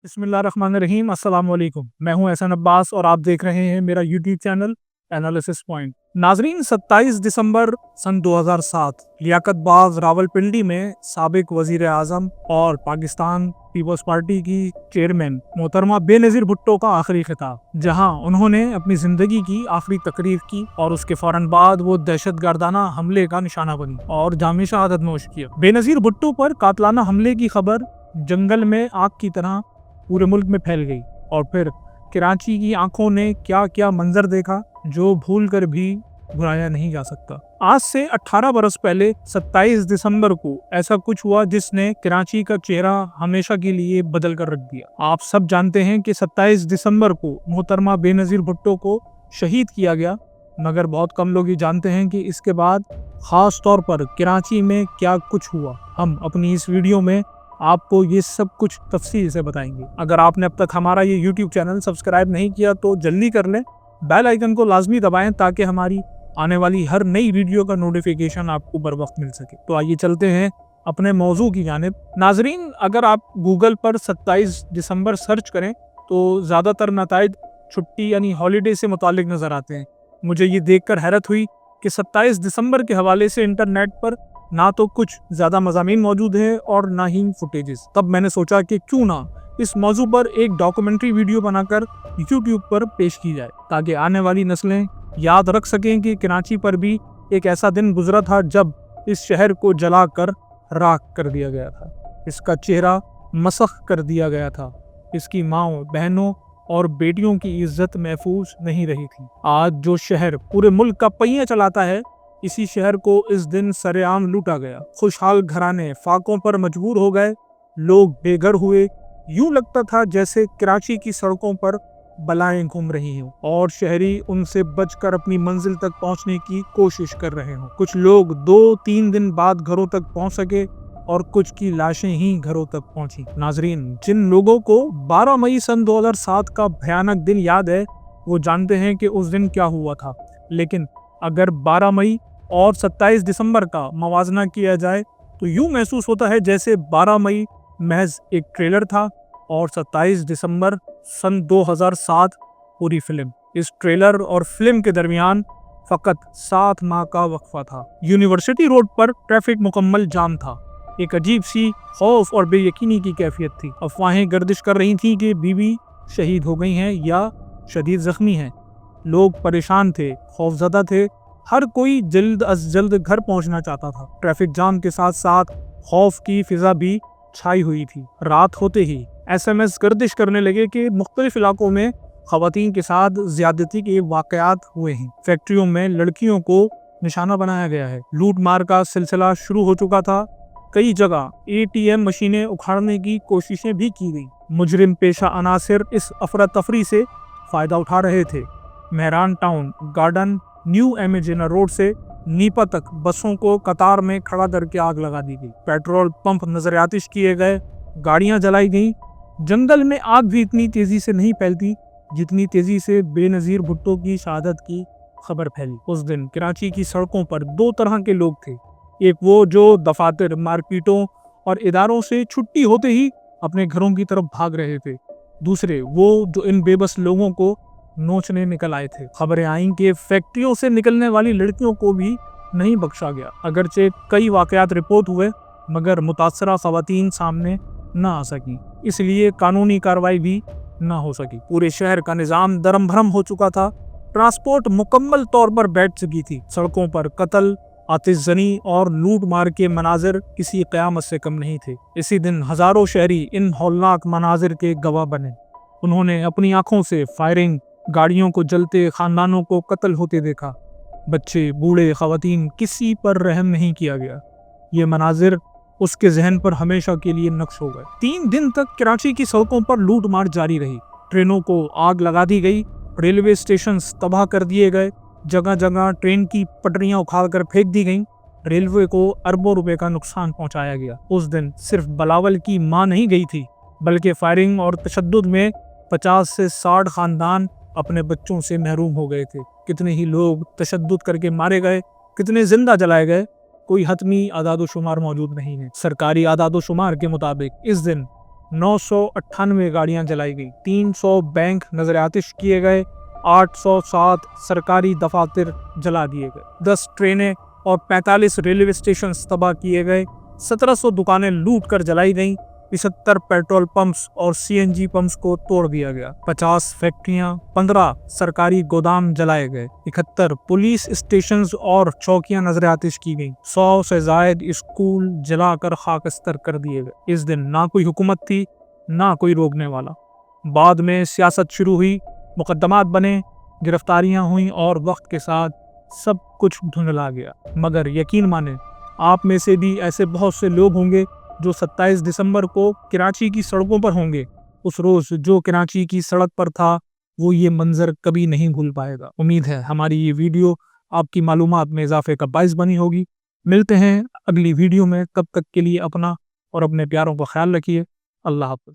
बिस्मिल्लाहिर्रहमानिर्रहीम, अस्सलाम वालेकुम। मैं हूं एहसन अब्बास और आप देख रहे हैं मेरा यूट्यूब चैनल एनालिसिस पॉइंट। नाजरीन, 27 दिसंबर सन 2007 लियाकत बाग रावलपिंडी में साबिक वजीर आजम और पाकिस्तान पीपल्स पार्टी की चेयरमैन मोहतरमा बेनजीर भुट्टो का आखिरी खिताब, जहां उन्होंने अपनी जिंदगी की आखिरी तकरीर की और उसके फौरन बाद वो दहशत गर्दाना हमले का निशाना बनी और जामे शहादत नोश किया। बेनजीर भुट्टो पर कातलाना हमले की खबर जंगल में आग की तरह पूरे मुल्क में फैल गई और फिर कराची की आंखों ने क्या क्या मंजर देखा जो भूल कर भी भुलाया नहीं जा सकता। आज से 18 बरस पहले 27 दिसंबर को ऐसा कुछ हुआ जिसने कराची का चेहरा हमेशा के लिए बदल कर रख दिया। आप सब जानते हैं कि 27 दिसंबर को मोहतरमा बेनजीर भुट्टो को शहीद किया गया, मगर बहुत कम लोग ही जानते हैं कि इसके बाद खास तौर पर कराची में क्या कुछ हुआ। हम अपनी इस वीडियो में आपको ये सब कुछ तफसील से बताएंगे। अगर आपने अब तक हमारा ये YouTube चैनल सब्सक्राइब नहीं किया तो जल्दी कर लें, बेल आइकन को लाजमी दबाएं ताकि हमारी आने वाली हर नई वीडियो का नोटिफिकेशन आपको बर वक्त मिल सके। तो आइए चलते हैं अपने मौजू की जानिब। नाजरीन, अगर आप गूगल पर 27 दिसंबर सर्च करें तो ज़्यादातर नताइज छुट्टी यानी हॉलीडे से मुतालिक नज़र आते हैं। मुझे ये देखकर हैरत हुई कि 27 दिसंबर के हवाले से इंटरनेट पर ना तो कुछ ज़्यादा मज़ामीन मौजूद है और ना ही फुटेजेस। तब मैंने सोचा कि क्यों ना इस मौजू पर एक डॉक्यूमेंट्री वीडियो बनाकर यूट्यूब पर पेश की जाए ताकि आने वाली नस्लें याद रख सकें कि कराची पर भी एक ऐसा दिन गुजरा था जब इस शहर को जलाकर राख कर दिया गया था, इसका चेहरा मसख कर दिया गया था, इसकी माँओं, बहनों और बेटियों की इज्जत महफूज नहीं रही थी। आज जो शहर पूरे मुल्क का पहिया चलाता है, इसी शहर को इस दिन सरेआम लूटा गया। खुशहाल घराने फाकों पर मजबूर हो गए, लोग बेघर हुए। यूं लगता था जैसे कराची की सड़कों पर बलाएं घूम रही हों और शहरी उनसे बचकर अपनी मंजिल तक पहुंचने की कोशिश कर रहे हों। कुछ लोग 2-3 दिन बाद घरों तक पहुंच सके और कुछ की लाशें ही घरों तक पहुंची। नाजरीन, जिन लोगों को 12 मई सन 2007 का भयानक दिन याद है वो जानते हैं कि उस दिन क्या हुआ था, लेकिन अगर 12 मई और 27 दिसंबर का मवाजना किया जाए तो यूं महसूस होता है जैसे 12 मई महज एक ट्रेलर था और 27 दिसंबर सन 2007 पूरी फिल्म। इस ट्रेलर और फिल्म के दरमियान फकत 7 माह का वक्फा था। यूनिवर्सिटी रोड पर ट्रैफिक मुकम्मल जाम था। एक अजीब सी खौफ और बेयकीनी की कैफियत थी। अफवाहें गर्दिश कर रही थीं कि बीवी शहीद हो गई हैं या शदीद जख्मी हैं। लोग परेशान थे, खौफजदा थे, हर कोई जल्द अज जल्द घर पहुंचना चाहता था। ट्रैफिक जाम के साथ साथ खौफ की फिजा भी छाई हुई थी। रात होते ही SMS गर्दिश करने लगे कि मुख्तलिफ इलाकों में खवातीन के साथ ज्यादती के वाकयात हुए हैं। फैक्ट्रियों में लड़कियों को निशाना बनाया गया है। लूट मार का सिलसिला शुरू हो चुका था। कई जगह ATM मशीनें उखाड़ने की कोशिशें भी की गई। मुजरिम पेशा अनासिर इस अफरा तफरी से फायदा उठा रहे थे। मेहरान टाउन, गार्डन, न्यू एमेजिना रोड से नीपा तक बसों को कतार में खड़ा करके आग लगा दी गई। पेट्रोल पंप नजरआतिश किए गए, गाड़ियां जलाई गईं। जंगल में आग भी इतनी तेजी से नहीं फैलती जितनी तेजी से बेनजीर भुट्टो की शहादत की खबर फैली। उस दिन कराची की सड़कों पर 2 तरह के लोग थे। एक वो जो दफातर, मार्केटों और इदारों से छुट्टी होते ही अपने घरों की तरफ भाग रहे थे। दूसरे वो जो इन बेबस लोगों को नोचने निकल आए थे। खबरें आईं कि फैक्ट्रियों से निकलने वाली लड़कियों को भी नहीं बख्शा गया। अगरचे कई वाकयात रिपोर्ट हुए मगर मुतासरा खवातीन सामने न आ सकी, इसलिए कानूनी कार्रवाई भी न हो सकी। पूरे शहर का निज़ाम दरम भरम हो चुका था। ट्रांसपोर्ट मुकम्मल तौर पर बैठ चुकी थी। सड़कों पर कत्ल, आतिशजनी और लूट मार के मनाजिर किसी क़यामत से कम नहीं थे। इसी दिन हज़ारों शहरी इन हौलनाक मनाजिर के गवाह बने। उन्होंने अपनी आंखों से फायरिंग, गाड़ियों को जलते, खानदानों को कत्ल होते देखा। बच्चे, बूढ़े, खवातीन, किसी पर रहम नहीं किया गया। ये मनाजिर उसके जहन पर हमेशा के लिए नक्श हो गए। 3 दिन तक कराची की सड़कों पर लूट मार जारी रही। ट्रेनों को आग लगा दी गई, रेलवे स्टेशन तबाह कर दिए गए, जगह जगह ट्रेन की पटरियां उखाड़ कर फेंक दी गईं। रेलवे को अरबों रुपए का नुकसान पहुंचाया गया। उस दिन सिर्फ बिलावल की मां नहीं गई थी, बल्कि फायरिंग और तशद्दुद में 50 से 60 खानदान अपने बच्चों से महरूम हो गए थे। कितने ही लोग तशद्दुद करके मारे गए, कितने जिंदा जलाए गए, कोई हतमी आदादो शुमार मौजूद नहीं है। सरकारी आदादो शुमार के मुताबिक इस दिन 998 گاڑیاں جلائی گئی، 300 بینک نظر آتش کیے گئے، 807 سرکاری دفاتر جلا دیے گئے، 10 ٹرینیں اور 45 ریلوے اسٹیشن تباہ کیے گئے، 1700 دکانیں لوٹ کر جلائی گئیں، 75 پیٹرول پمپس اور CNG پمپس کو توڑ دیا گیا، 50 فیکٹریاں، 15 سرکاری گودام جلائے گئے، 71 پولیس اسٹیشنز اور چوکیاں نظر آتش کی گئیں، 100 سے زائد اسکول جلا کر خاکستر کر دیے گئے۔ اس دن نہ کوئی حکومت تھی، نہ کوئی روکنے والا۔ بعد میں سیاست شروع ہوئی، مقدمات بنے، گرفتاریاں ہوئیں اور وقت کے ساتھ سب کچھ دھندلا گیا۔ مگر یقین مانیں، آپ میں سے بھی ایسے بہت سے لوگ ہوں گے جو 27 دسمبر کو کراچی کی سڑکوں پر ہوں گے۔ اس روز جو کراچی کی سڑک پر تھا وہ یہ منظر کبھی نہیں بھول پائے گا۔ امید ہے ہماری یہ ویڈیو آپ کی معلومات میں اضافے کا باعث بنی ہوگی۔ ملتے ہیں اگلی ویڈیو میں، تب تک کے لیے اپنا اور اپنے پیاروں کا خیال رکھیے۔ اللہ حافظ۔